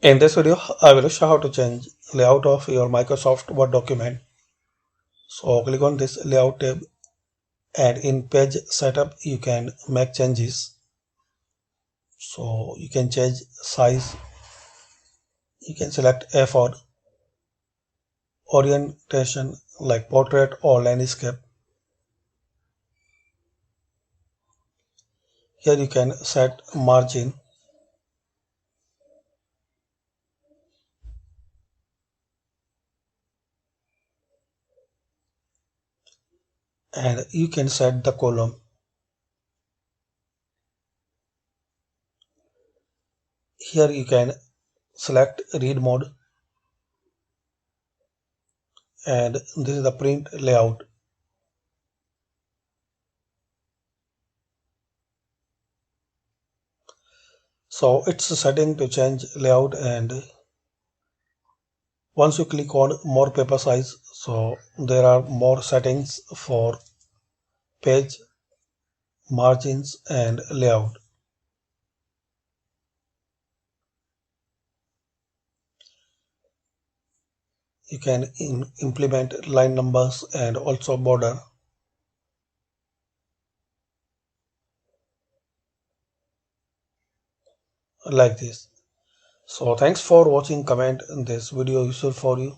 In this video, I will show how to change layout of your Microsoft Word document. So click on this layout tab and in page setup you can make changes. So you can change size, you can select A4, orientation like portrait or landscape. Here you can set margin and you can set the column. Here you can select read mode and this is the print layout. So it's a setting to change layout, and once you click on more paper size, so there are more settings for page, margins and layout. You can implement line numbers and also border like this. So thanks for watching. Comment this video useful for you.